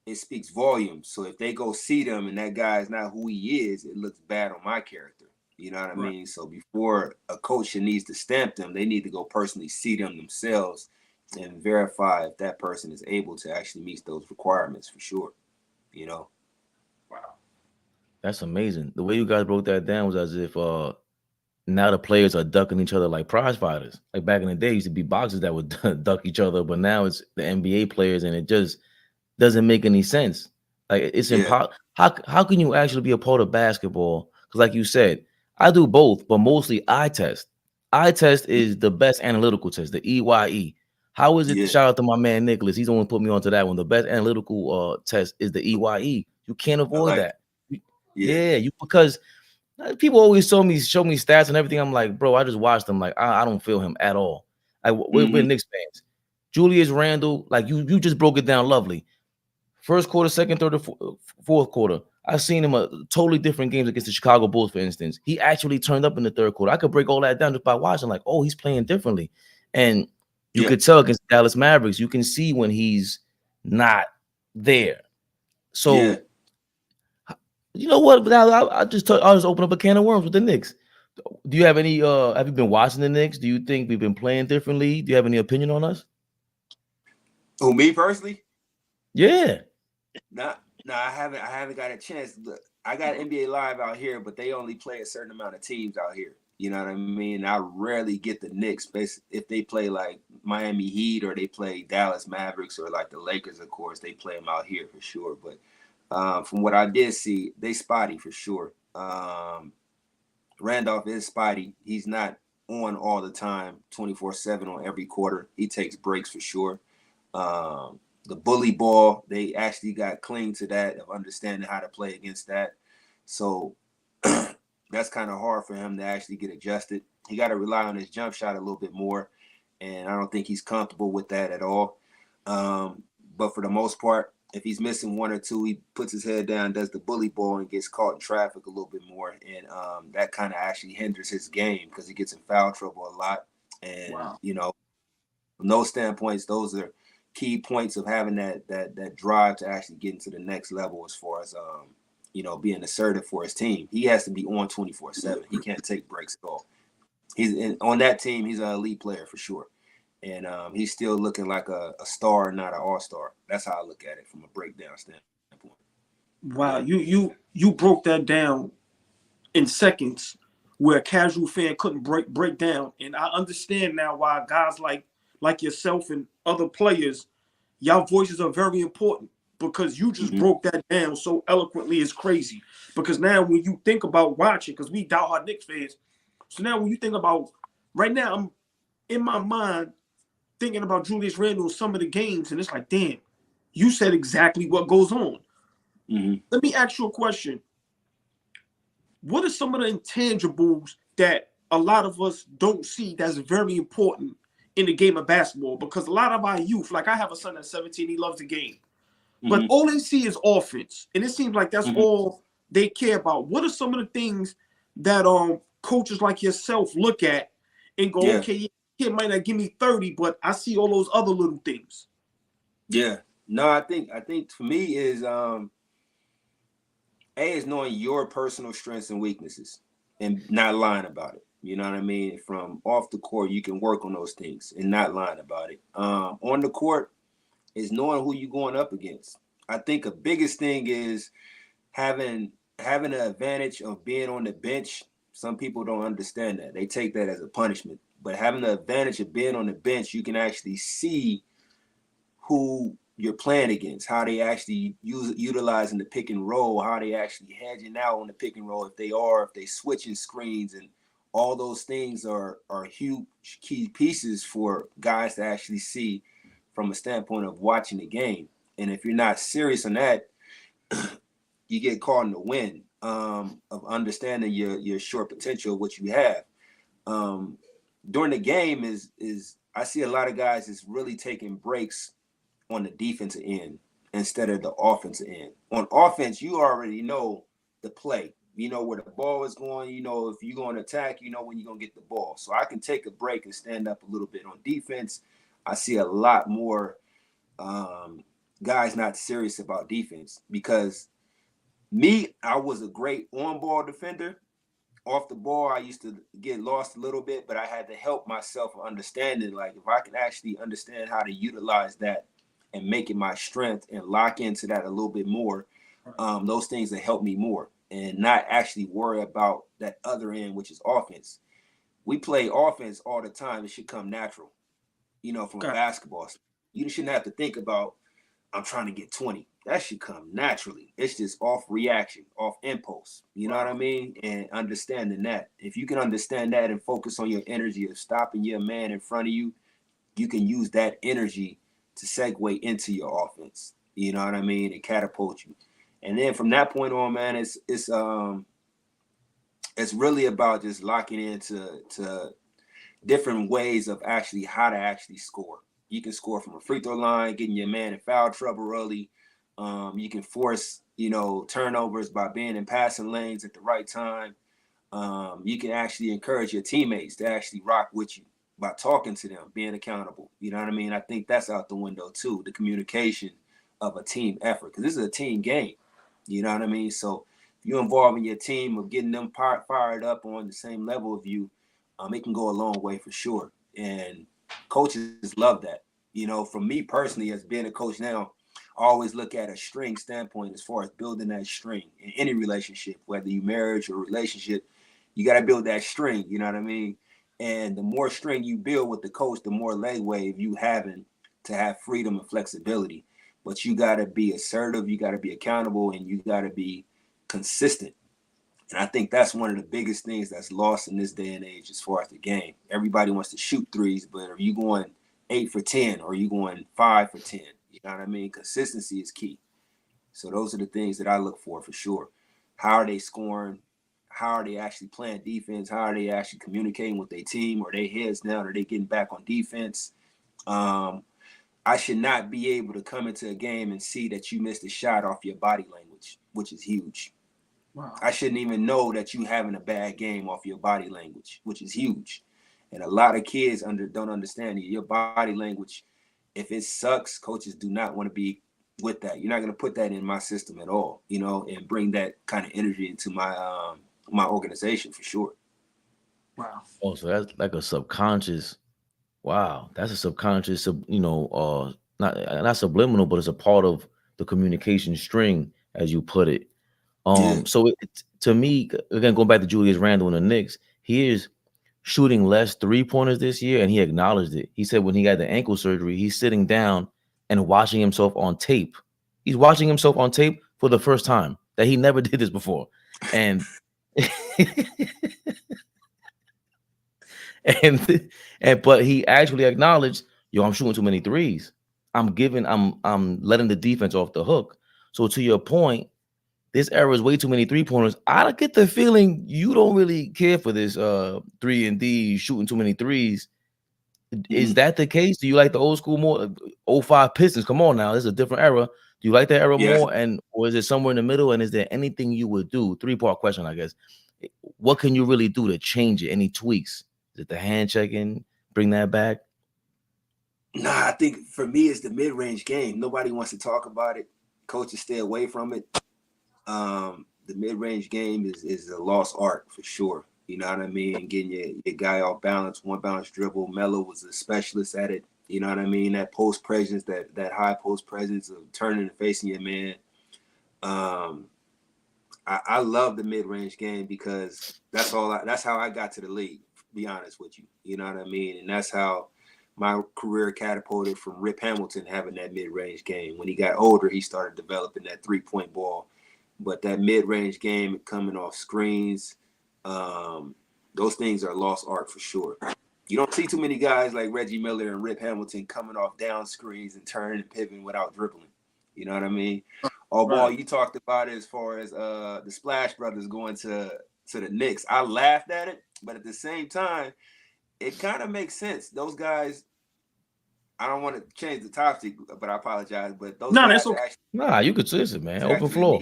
it speaks volumes. So if they go see them and that guy is not who he is, it looks bad on my character. You know what I mean? So before a coach needs to stamp them, they need to go personally see them themselves and verify if that person is able to actually meet those requirements for sure. You know? Wow. That's amazing. The way you guys broke that down was as if now the players are ducking each other like prize fighters. Like back in the day, used to be boxers that would duck each other, but now it's the NBA players, and it just doesn't make any sense. Like it's impossible. How can you actually be a part of basketball? Because like you said, I do both, but mostly eye test. Eye test is the best analytical test, the EYE. How is it? Yeah. Shout out to my man Nicholas. He's the one who put me onto that one. The best analytical test is the EYE. You can't avoid that. Yeah, you because people always show me stats and everything. I'm like, bro, I just watched them. Like, I don't feel him at all. Like, we're Knicks fans. Julius Randle, like you just broke it down lovely. First quarter, second, third, fourth quarter. I've seen him a totally different games against the Chicago Bulls, for instance. He actually turned up in the third quarter. I could break all that down just by watching. Like, oh, he's playing differently, and you could tell against Dallas Mavericks. You can see when he's not there. So. You know what? I just open up a can of worms with the Knicks. Do you have any? Have you been watching the Knicks? Do you think we've been playing differently? Do you have any opinion on us? Oh, me personally? Yeah. No, I haven't got a chance. Look, I got NBA Live out here, but they only play a certain amount of teams out here. You know what I mean? I rarely get the Knicks if they play like Miami Heat or they play Dallas Mavericks or like the Lakers. Of course, they play them out here for sure, but. From what I did see, they spotty for sure. Randolph is spotty. He's not on all the time, 24/7 on every quarter. He takes breaks for sure. The bully ball, they actually got clean to that of understanding how to play against that. So that's kind of hard for him to actually get adjusted. He got to rely on his jump shot a little bit more, and I don't think he's comfortable with that at all. But for the most part, if he's missing one or two, he puts his head down, does the bully ball, and gets caught in traffic a little bit more. And that kind of actually hinders his game because he gets in foul trouble a lot. And, you know, from those standpoints, those are key points of having that drive to actually get into the next level as far as, you know, being assertive for his team. He has to be on 24/7. He can't take breaks at all. On that team, he's an elite player for sure. And he's still looking like a star, not an all-star. That's how I look at it from a breakdown standpoint. Wow, you broke that down in seconds, where a casual fan couldn't break down. And I understand now why guys like yourself and other players, y'all voices are very important, because you just broke that down so eloquently. It's crazy. Because now when you think about watching, because we diehard Knicks fans, so now when you think about right now, I'm in my mind thinking about Julius Randle in some of the games, and it's like, damn, you said exactly what goes on. Let me ask you a question. What are some of the intangibles that a lot of us don't see that's very important in the game of basketball? Because a lot of our youth, like I have a son that's 17, he loves the game, but all they see is offense, and it seems like that's all they care about. What are some of the things that coaches like yourself look at and go, okay, kid might not give me 30, but I see all those other little things? Yeah. No, I think for me is is knowing your personal strengths and weaknesses and not lying about it. You know what I mean? From off the court, you can work on those things and not lying about it. On the court is knowing who you're going up against. I think the biggest thing is having an advantage of being on the bench. Some people don't understand that. They take that as a punishment. But having the advantage of being on the bench, you can actually see who you're playing against, how they actually utilizing the pick and roll, how they actually hedging out on the pick and roll, if they switching screens and all those things are huge key pieces for guys to actually see from a standpoint of watching the game. And if you're not serious on that, you get caught in the wind of understanding your short potential, what you have. During the game is I see a lot of guys is really taking breaks on the defensive end instead of the offensive end. On offense, you already know the play. You know where the ball is going. You know if you're going to attack, you know when you're going to get the ball. So I can take a break and stand up a little bit. On defense, I see a lot more guys not serious about defense because I was a great on-ball defender. Off the ball, I used to get lost a little bit, but I had to help myself understanding, like if I can actually understand how to utilize that and make it my strength and lock into that a little bit more, those things that help me more and not actually worry about that other end, which is offense. We play offense all the time. It should come natural, you know, from a basketball. You shouldn't have to think about, I'm trying to get 20. That should come naturally. It's just off reaction, off impulse. You know what I mean? And understanding that. If you can understand that and focus on your energy of stopping your man in front of you, you can use that energy to segue into your offense. You know what I mean? And catapult you. And then from that point on, man, it's really about just locking into different ways of actually how to actually score. You can score from a free throw line, getting your man in foul trouble early. You can force, you know, turnovers by being in passing lanes at the right time. You can actually encourage your teammates to actually rock with you by talking to them, being accountable. You know what I mean? I think that's out the window too, the communication of a team effort, because this is a team game. You know what I mean? So if you're involving your team of getting them fired up on the same level of you, it can go a long way for sure. And coaches love that. You know, for me personally, as being a coach now, I always look at a string standpoint as far as building that string in any relationship, whether you marriage or relationship, you got to build that string. You know what I mean? And the more string you build with the coach, the more leg wave you having to have freedom and flexibility. But you got to be assertive, you got to be accountable, and you got to be consistent. And I think that's one of the biggest things that's lost in this day and age as far as the game. Everybody wants to shoot threes, but are you going 8 for 10 or are you going 5 for 10? You know what I mean? Consistency is key. So those are the things that I look for sure. How are they scoring? How are they actually playing defense? How are they actually communicating with their team? Are they heads down? Are they getting back on defense? I should not be able to come into a game and see that you missed a shot off your body language, which is huge. Wow. I shouldn't even know that you having a bad game off your body language, which is huge. And a lot of kids don't understand your body language. If it sucks, coaches do not want to be with that. You're not going to put that in my system at all, you know, and bring that kind of energy into my my organization for sure. Wow. Oh, so that's like a subconscious. Wow, that's a subconscious, you know, not subliminal, but it's a part of the communication string, as you put it. So to me, again, going back to Julius Randle and the Knicks, he is shooting less 3-pointers this year, and he acknowledged it. He said when he got the ankle surgery, he's sitting down and watching himself on tape. He's watching himself on tape for the first time, that he never did this before. And but he actually acknowledged, yo, I'm shooting too many threes. I'm letting the defense off the hook. So to your point, this era is way too many 3-pointers. I get the feeling you don't really care for this 3-and-D shooting too many threes. Is that the case? Do you like the old school more? 05 Pistons, come on now, this is a different era. Do you like that era more? Or is it somewhere in the middle? And is there anything you would do? 3-part question, I guess. What can you really do to change it? Any tweaks? Is it the hand checking? Bring that back? Nah, I think for me it's the mid-range game. Nobody wants to talk about it. Coaches stay away from it. The mid-range game is a lost art for sure. You know what I mean? Getting your guy off balance, one balance dribble. Melo was a specialist at it. You know what I mean? That post presence, that high post presence of turning and facing your man. I love the mid-range game because that's how I got to the league, to be honest with you. You know what I mean? And that's how my career catapulted from Rip Hamilton having that mid-range game. When he got older, he started developing that 3-point ball. But that mid-range game coming off screens, those things are lost art for sure. You don't see too many guys like Reggie Miller and Rip Hamilton coming off down screens and turning and pivoting without dribbling. You know what I mean? AllBall, you talked about it as far as the Splash Brothers going to the Knicks. I laughed at it, but at the same time, it kind of makes sense. Those guys, I don't want to change the topic, but I apologize. But those guys actually, you could listen, man. Open floor.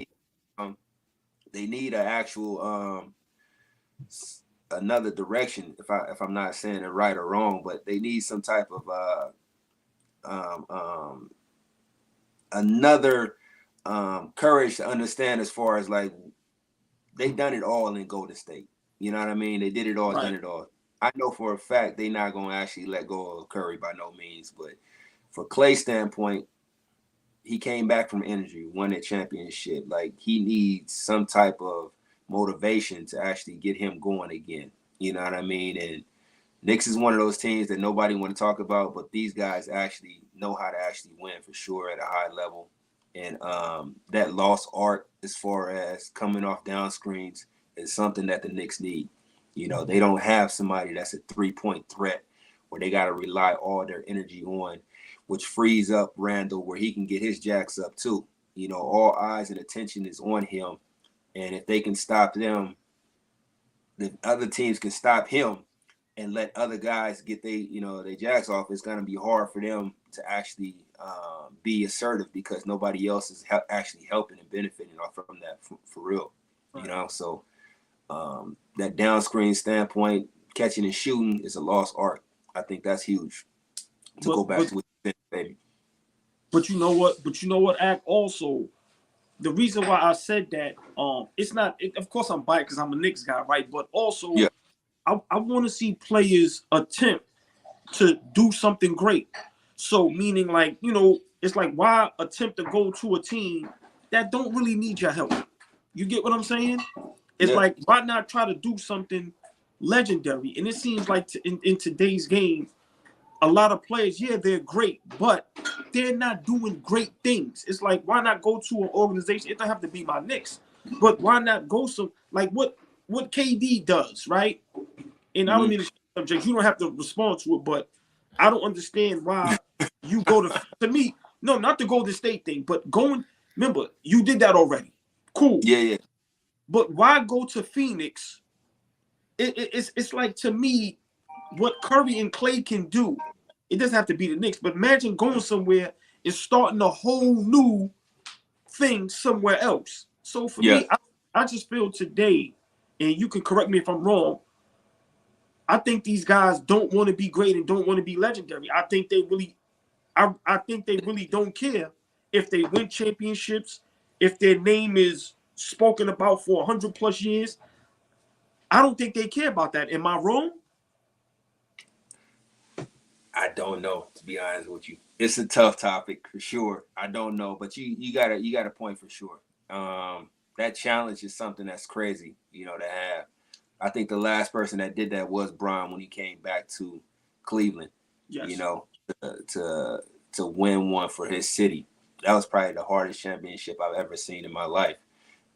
They need an actual another direction. If I'm not saying it right or wrong, but they need some type of another courage to understand as far as like they've done it all in Golden State. You know what I mean? They did it all, done it all. I know for a fact they're not going to actually let go of Curry by no means. But for Clay's standpoint, he came back from injury, won a championship. Like, he needs some type of motivation to actually get him going again. You know what I mean? And Knicks is one of those teams that nobody want to talk about, but these guys actually know how to actually win for sure at a high level. And that lost art as far as coming off down screens is something that the Knicks need. You know, they don't have somebody that's a three-point threat where they got to rely all their energy on, which frees up Randall where he can get his jacks up too. You know, all eyes and attention is on him. And if they can stop them, the other teams can stop him and let other guys get their jacks off. It's going to be hard for them to actually be assertive because nobody else is actually helping and benefiting off from that for real. You know, so that down screen standpoint, catching and shooting is a lost art. I think that's huge to go back to what you said, baby. But you know what, Ack, also, the reason why I said that, it's not, of course I'm biased because I'm a Knicks guy, right? But also, I want to see players attempt to do something great. So meaning like, you know, it's like, why attempt to go to a team that don't really need your help? You get what I'm saying? It's like, why not try to do something legendary? And it seems like in today's game, a lot of players, they're great, but they're not doing great things. It's like, why not go to an organization? It don't have to be my Knicks, but why not go like what KD does, right? And I don't mean to subject, you don't have to respond to it, but I don't understand why you go to me, no, not the Golden State thing, but going, remember, you did that already. Cool. Yeah. But why go to Phoenix? It's like, to me, what Curry and Clay can do, it doesn't have to be the Knicks, but imagine going somewhere and starting a whole new thing somewhere else. So for me, I just feel today, and you can correct me if I'm wrong, I think these guys don't want to be great and don't want to be legendary. I think they really don't care if they win championships, if their name is spoken about for 100+ years. I don't think they care about that. Am I wrong? I don't know, to be honest with you. It's a tough topic for sure. I don't know, but you got a point for sure. That challenge is something that's crazy, you know, to have. I think the last person that did that was Bron when he came back to Cleveland. Yes. You know, to win one for his city. That was probably the hardest championship I've ever seen in my life.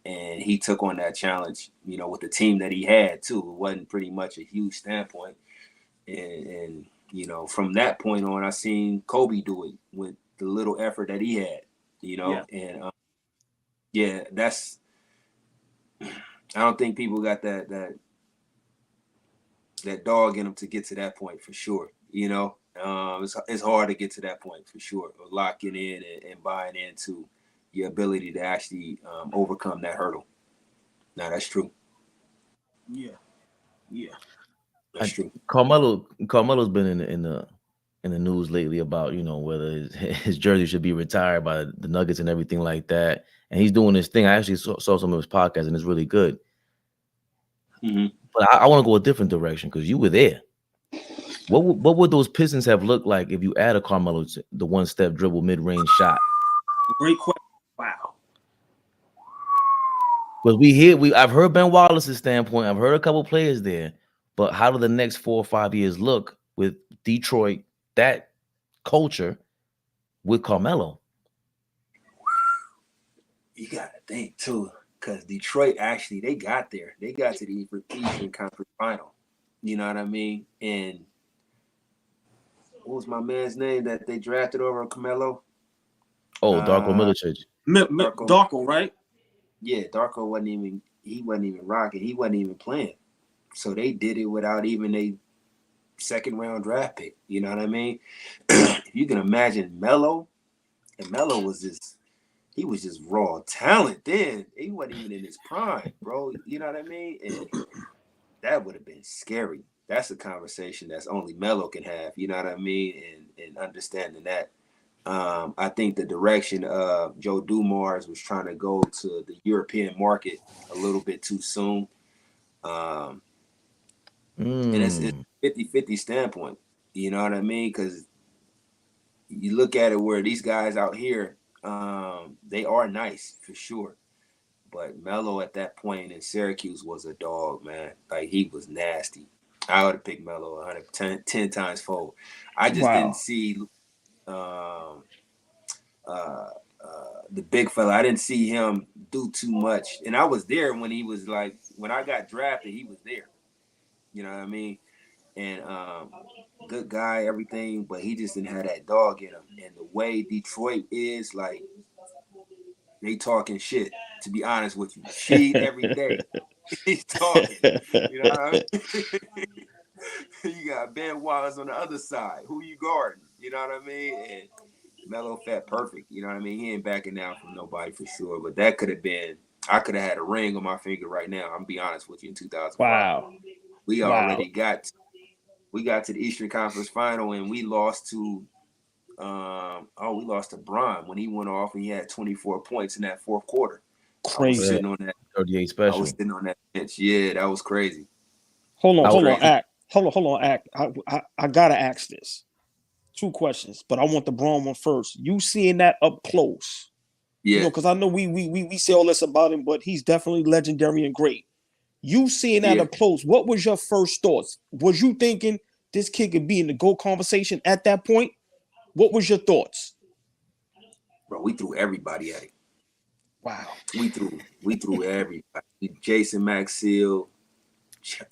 And he took on that challenge, you know, with the team that he had too. It wasn't pretty much a huge standpoint. And you know, from that point on, I seen Kobe do it with the little effort that he had, you know. And that's, I don't think people got that dog in them to get to that point for sure. You know, it's hard to get to that point for sure. Locking in and buying into your ability to actually overcome that hurdle. Now that's true. Yeah. That's true. Carmelo's been in the news lately about, you know, whether his jersey should be retired by the Nuggets and everything like that. And he's doing this thing. I actually saw some of his podcasts, and it's really good. But I want to go a different direction because you were there. What would those Pistons have looked like if you added Carmelo to the one-step dribble mid-range shot? Great question. Wow. Because I've heard Ben Wallace's standpoint. I've heard a couple players there. But how do the next 4 or 5 years look with Detroit, that culture, with Carmelo? You got to think, too, because Detroit, actually, they got there. They got to the Eastern Conference Final. You know what I mean? And what was my man's name that they drafted over Carmelo? Oh, Darko Milicic. Darko, right? Yeah, Darko wasn't even rocking. He wasn't even playing. So they did it without even a second round draft pick. You know what I mean? If you can imagine Melo, and Melo was just raw talent then. He wasn't even in his prime, bro. You know what I mean? And that would have been scary. That's a conversation that's only Melo can have, you know what I mean? And understanding that. I think the direction of Joe Dumars was trying to go to the European market a little bit too soon. And it's 50-50 standpoint, you know what I mean? Because you look at it where these guys out here, they are nice for sure. But Melo at that point in Syracuse was a dog, man. Like, he was nasty. I would have picked Melo 110 times fold. I just didn't see the big fella. I didn't see him do too much. And I was there when he was like, when I got drafted, he was there. You know what I mean? And good guy, everything, but he just didn't have that dog in him. And the way Detroit is, like, they talking shit, to be honest with you. Sheed every day. He's talking. You know what I mean? You got Ben Wallace on the other side. Who you guarding? You know what I mean? And Melo fat perfect. You know what I mean? He ain't backing down from nobody for sure. But that could have been, I could have had a ring on my finger right now. I'm gonna be honest with you, in 2005. Wow. We already got to the Eastern Conference Final, and we lost to we lost to Bron when he went off and he had 24 points in that fourth quarter. Crazy. I was sitting on that 38 special. I was sitting on that bench. Yeah, that was crazy. Hold on, Ack. I gotta ask this. 2 questions, but I want the Bron one first. You seeing that up close? Yeah. You know, because I know we say all this about him, but he's definitely legendary and great. You seeing that up close, what was your first thoughts? Was you thinking this kid could be in the GOAT conversation at that point? What was your thoughts? Bro, we threw everybody at it. Wow. We threw everybody. Jason Maxiel,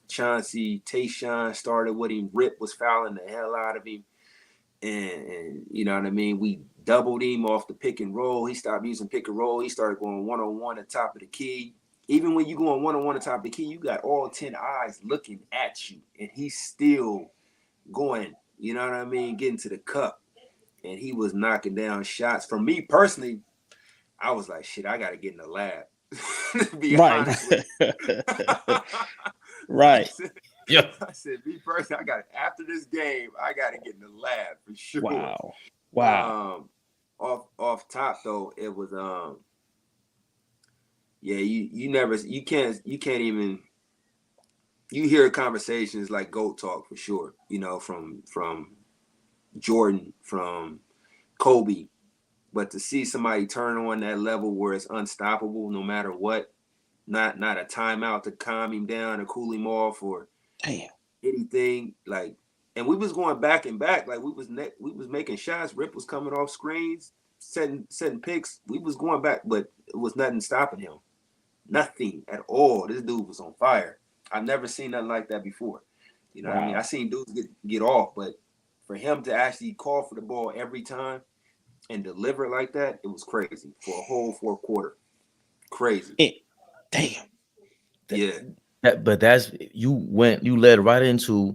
Chauncey, Tayshaun started with him. Rip was fouling the hell out of him. And you know what I mean? We doubled him off the pick and roll. He stopped using pick and roll. He started going one-on-one at the top of the key. Even when you go on one-on-one at the top of the key, you got all 10 eyes looking at you. And he's still going, you know what I mean, getting to the cup. And he was knocking down shots. For me personally, I was like, shit, I got to get in the lab. To be honest with you. Right. I said, me personally, after this game, I got to get in the lab for sure. Wow. Off top though, it was you can't even, you hear conversations like GOAT talk for sure, you know, from Jordan, from Kobe, but to see somebody turn on that level where it's unstoppable no matter what, not a timeout to calm him down or cool him off or anything, like, and we was going back and back, like we was making shots. Rip was coming off screens, setting picks. We was going back, but it was nothing stopping him. Nothing at all. This dude was on fire. I've never seen nothing like that before. You know what I mean? I seen dudes get off, but for him to actually call for the ball every time and deliver like that, it was crazy for a whole fourth quarter. Crazy. Damn. Yeah. But that's you led right into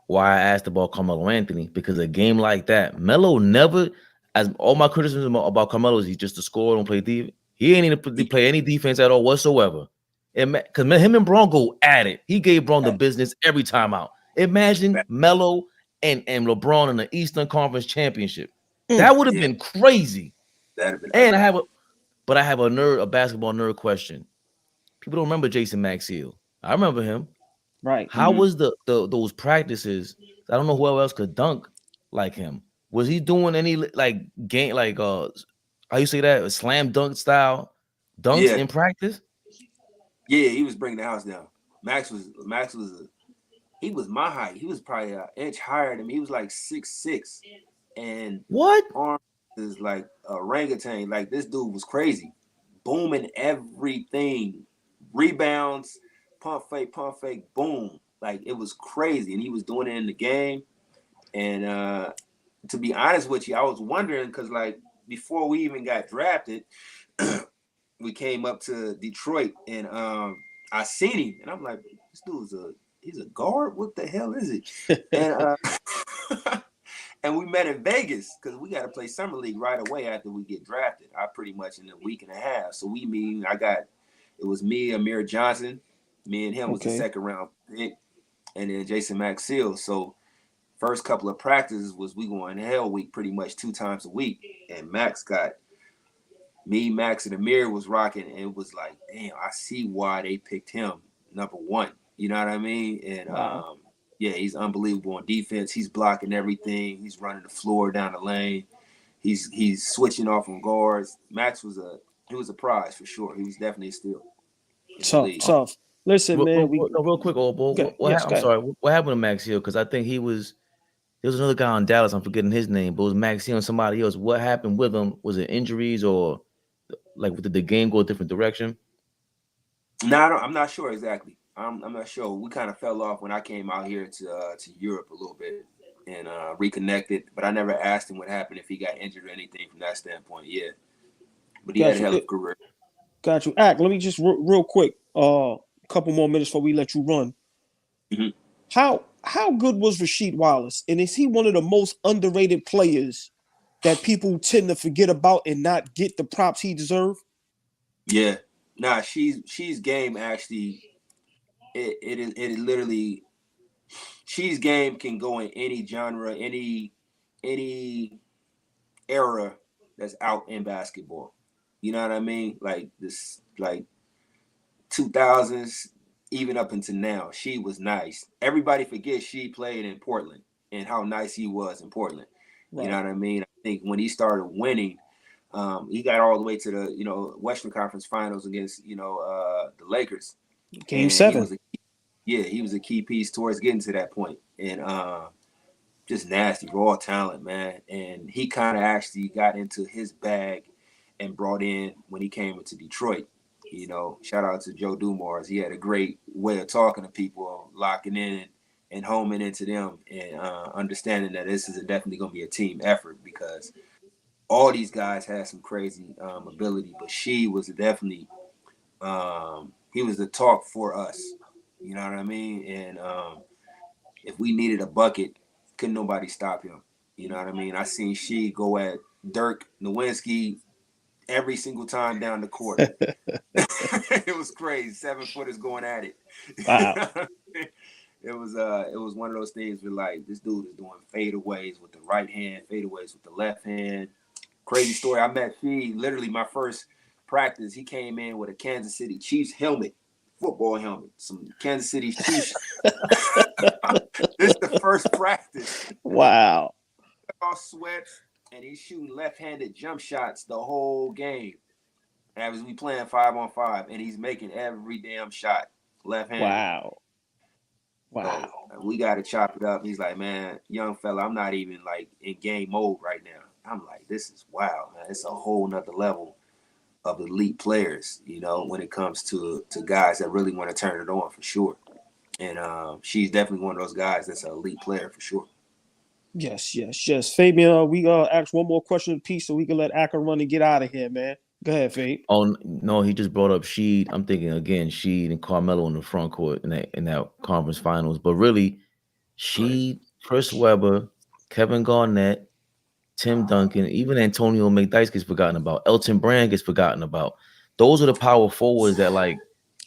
why I asked about Carmelo Anthony, because a game like that, Melo never, as all my criticism about Carmelo is he's just a scorer, don't play defense. He ain't even play any defense at all whatsoever. Because him and Bron go at it. He gave Bron the business every time out. Imagine Melo and LeBron in the Eastern Conference Championship. That would have been crazy. And I have a basketball nerd question. People don't remember Jason Maxiel. I remember him. Right. How was those practices? I don't know who else could dunk like him. Was he doing any like game, like how you say that, slam dunk style dunks in practice? Yeah, he was bringing the house down. Max was he was my height. He was probably an inch higher than me. He was like 6'6", and arms is like a orangutan. Like, this dude was crazy, booming everything, rebounds, pump fake, boom. Like, it was crazy, and he was doing it in the game. And to be honest with you, I was wondering, because like before we even got drafted, we came up to Detroit, and I seen him, and I'm like, this dude's he's a guard. What the hell is it? And and we met in Vegas because we got to play summer league right away after we get drafted. I pretty much in a week and a half. So we meet. It was me, Amir Johnson. Me and him was the second round pick, and then Jason Maxiel. So first couple of practices was we going hell week pretty much 2 times a week, and Max and Amir was rocking, and it was like, damn, I see why they picked him number 1. You know what I mean? And yeah, he's unbelievable on defense. He's blocking everything. He's running the floor down the lane. He's switching off on guards. Max was a prize for sure. He was definitely a steal. Tough. Listen, man. Real quick, AllBall. I'm sorry. What happened to Maxiel? Because I think there was another guy on Dallas. I'm forgetting his name, but it was Maxiel and somebody else. What happened with him? Was it injuries or like did the game go a different direction? No, I'm not sure exactly. I'm not sure. We kind of fell off when I came out here to Europe a little bit and reconnected, but I never asked him what happened, if he got injured or anything from that standpoint. Yeah, but he had a hell of a career. Got you. Ack, let me just real quick, couple more minutes before we let you run. Mm-hmm. How good was Rasheed Wallace, and is he one of the most underrated players that people tend to forget about and not get the props he deserves? Yeah, nah, she's game actually. It literally, she's game can go in any genre, any era that's out in basketball. You know what I mean? Like this, like 2000s, even up until now, she was nice. Everybody forgets she played in Portland and how nice he was in Portland. Right. You know what I mean? I think when he started winning, he got all the way to the Western Conference Finals against the Lakers. Game 7. He was a key piece towards getting to that point. And just nasty, raw talent, man. And he kind of actually got into his bag and brought in when he came into Detroit. Shout out to Joe Dumars. He had a great way of talking to people, locking in and homing into them, and understanding that this is definitely going to be a team effort, because all these guys had some crazy ability, but she was definitely he was the talk for us. You know what I mean? And if we needed a bucket, couldn't nobody stop him. You know what I mean? I seen she go at Dirk Nowitzki every single time down the court. It was crazy. 7-footers going at it. Wow. It was one of those things where, like, this dude is doing fadeaways with the right hand, fadeaways with the left hand. Crazy story. I met Fee literally my first practice. He came in with a Kansas City Chiefs helmet, football helmet, some Kansas City Chiefs. This is the first practice. Wow. All sweats, and he's shooting left-handed jump shots the whole game. As we playing 5-on-5, and he's making every damn shot left-handed. Wow. So we got to chop it up. He's like, man, young fella, I'm not even like in game mode right now. I'm like, this is wild, man. It's a whole nother level of elite players, when it comes to guys that really want to turn it on, for sure. And she's definitely one of those guys that's an elite player for sure. Yes. Fabian, we ask one more question apiece so we can let Acker run and get out of here, man. Go ahead, Fabe. Oh no, he just brought up Sheed. I'm thinking again, Sheed and Carmelo in the front court in that conference finals. But really, Sheed, Chris Webber, Kevin Garnett, Tim Duncan, even Antonio McDyess gets forgotten about. Elton Brand gets forgotten about. Those are the power forwards that, like,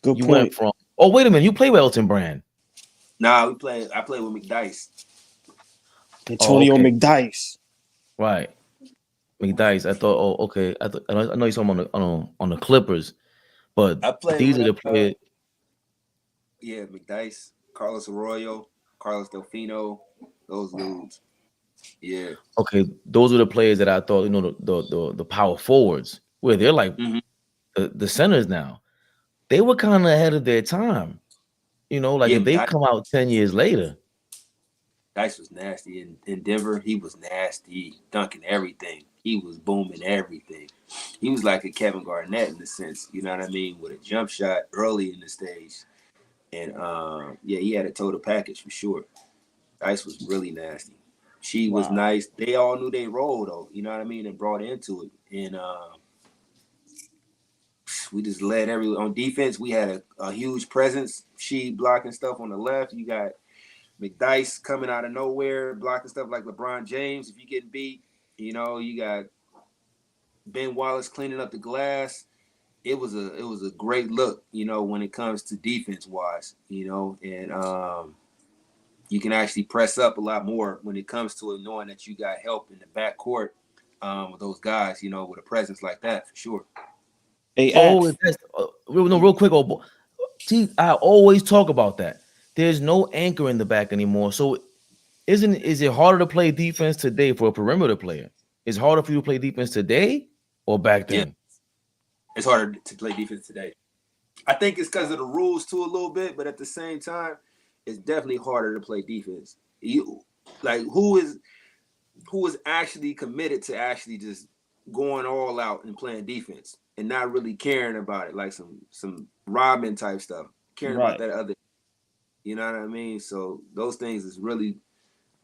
good you point. Went from. Oh, wait a minute, you play with Elton Brand? Nah, I play with McDyess. Antonio McDyess. Right. McDyess. I thought, oh, okay. I know he's on the Clippers, but these are the players. Yeah, McDyess, Carlos Arroyo, Carlos Delfino, those dudes. Yeah. Okay, those are the players that I thought, the power forwards, where they're like the centers now. They were kind of ahead of their time. If they come out 10 years later. Dice was nasty in Denver. He was nasty, dunking everything. He was booming everything. He was like a Kevin Garnett in the sense, you know what I mean, with a jump shot early in the stage. And yeah, he had a total package for sure. Dice was really nasty. She was nice. They all knew they role though, you know what I mean, and brought into it. And we just led everyone on defense. We had a huge presence. She blocking stuff on the left. You got McDice coming out of nowhere, blocking stuff like LeBron James. If you get beat, you know, you got Ben Wallace cleaning up the glass. It was a great look, you know, when it comes to defense wise, you know, and you can actually press up a lot more when it comes to it, knowing that you got help in the backcourt with those guys, you know, with a presence like that for sure. Hey, real quick, see, I always talk about that. There's no anchor in the back anymore. So is it harder to play defense today for a perimeter player? Is it harder for you to play defense today or back then? Yeah. It's harder to play defense today. I think it's because of the rules too a little bit, but at the same time, it's definitely harder to play defense. Who is actually committed to actually just going all out and playing defense and not really caring about it, like some Robin type stuff, caring about that other, you know what I mean? So those things is really,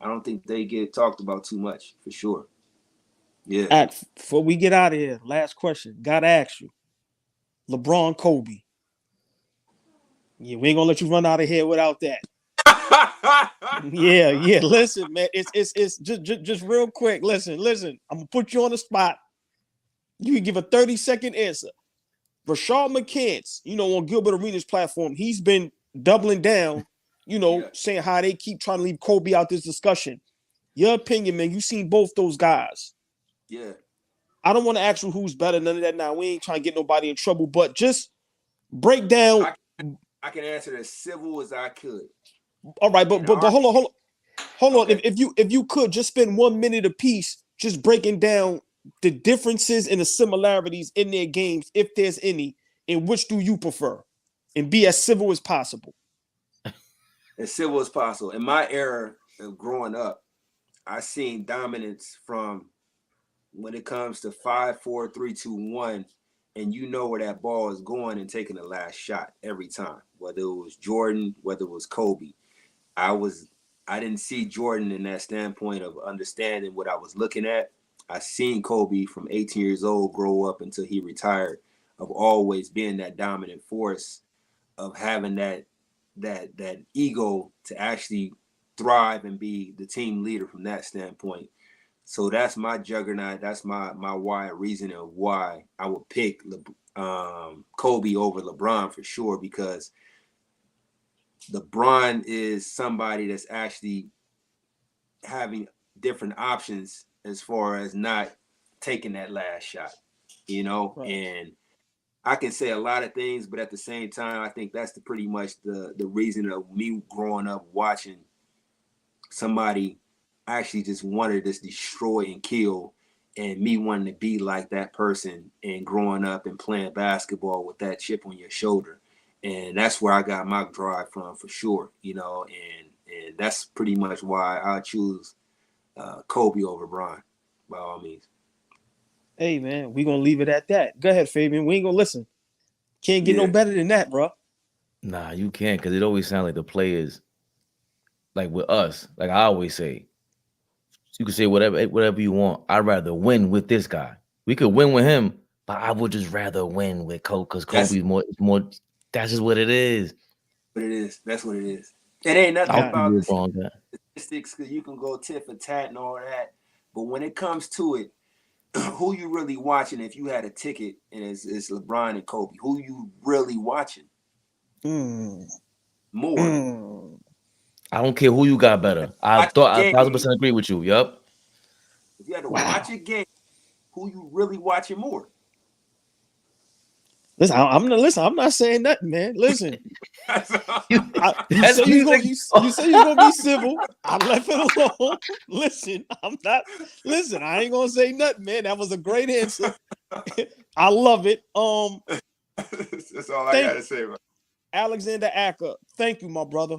I don't think they get talked about too much for sure. Yeah. Before we get out of here, last question. Gotta ask you. LeBron, Kobe. Yeah, we ain't gonna let you run out of here without that. yeah. Listen, man, it's just real quick. Listen. I'm gonna put you on the spot. You can give a 30-second answer. Rashad McCants, you know, on Gilbert Arenas platform, he's been doubling down, you know, saying how they keep trying to leave Kobe out this discussion. Your opinion, man, you seen both those guys. Yeah. I don't want to ask you who's better, none of that now. We ain't trying to get nobody in trouble, but just break down. I can answer as civil as I could. All right, but hold on. If you could just spend 1 minute apiece just breaking down the differences and the similarities in their games, if there's any, and which do you prefer? And be as civil as possible. As civil as possible. In my era of growing up, I seen dominance from when it comes to 5, 4, 3, 2, 1, and you know where that ball is going and taking the last shot every time, whether it was Jordan, whether it was Kobe. I didn't see Jordan in that standpoint of understanding what I was looking at. I seen Kobe from 18 years old grow up until he retired, of always being that dominant force, of having that ego to actually thrive and be the team leader from that standpoint. So that's my juggernaut. That's my why reason of why I would pick Kobe over LeBron for sure, because LeBron is somebody that's actually having different options as far as not taking that last shot, you know. Right. And I can say a lot of things, but at the same time, I think that's pretty much the reason of me growing up watching somebody actually just wanted to destroy and kill, and me wanting to be like that person and growing up and playing basketball with that chip on your shoulder. And that's where I got my drive from for sure, you know, and that's pretty much why I choose Kobe over Bron, by all means. Hey, man, we're going to leave it at that. Go ahead, Fabian. We ain't going to listen. Can't get no better than that, bro. Nah, you can't, because it always sounds like the players, like with us, like I always say, you can say whatever you want. I'd rather win with this guy. We could win with him, but I would just rather win with Kobe, because Kobe's more. That's just what it is. But it is. That's what it is. It ain't nothing about the statistics, because you can go tit for tat and all that. But when it comes to it, who you really watching? If you had a ticket and it's LeBron and Kobe, who you really watching? More. I don't care who you got better. I 1,000% agree with you. Yup. If you had to watch a game, who you really watching more? Listen, I'm not saying nothing, man. Listen, you say you're gonna be civil. I left it alone. Listen, I ain't gonna say nothing, man. That was a great answer. I love it. That's all I gotta say, bro. Alexander Acker, thank you, my brother.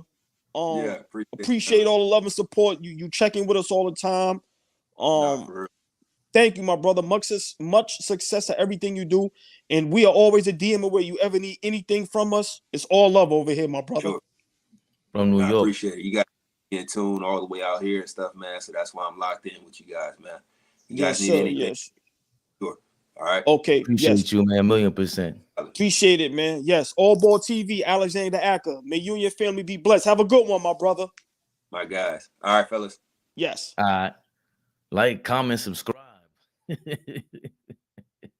Appreciate all the love and support. You checking with us all the time. Thank you, my brother. Much success at everything you do. And we are always a DM where you ever need anything from us. It's all love over here, my brother. Sure. From New York. I appreciate it. You got in tune all the way out here and stuff, man. So that's why I'm locked in with you guys, man. You guys need anything? Yes. Sure. All right. Okay. Appreciate you, man. 1,000,000%. Appreciate it, man. Yes. AllBall TV, Alexander Acker. May you and your family be blessed. Have a good one, my brother. My guys. All right, fellas. Yes. All right. Like, comment, subscribe.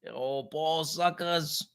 AllBall suckers.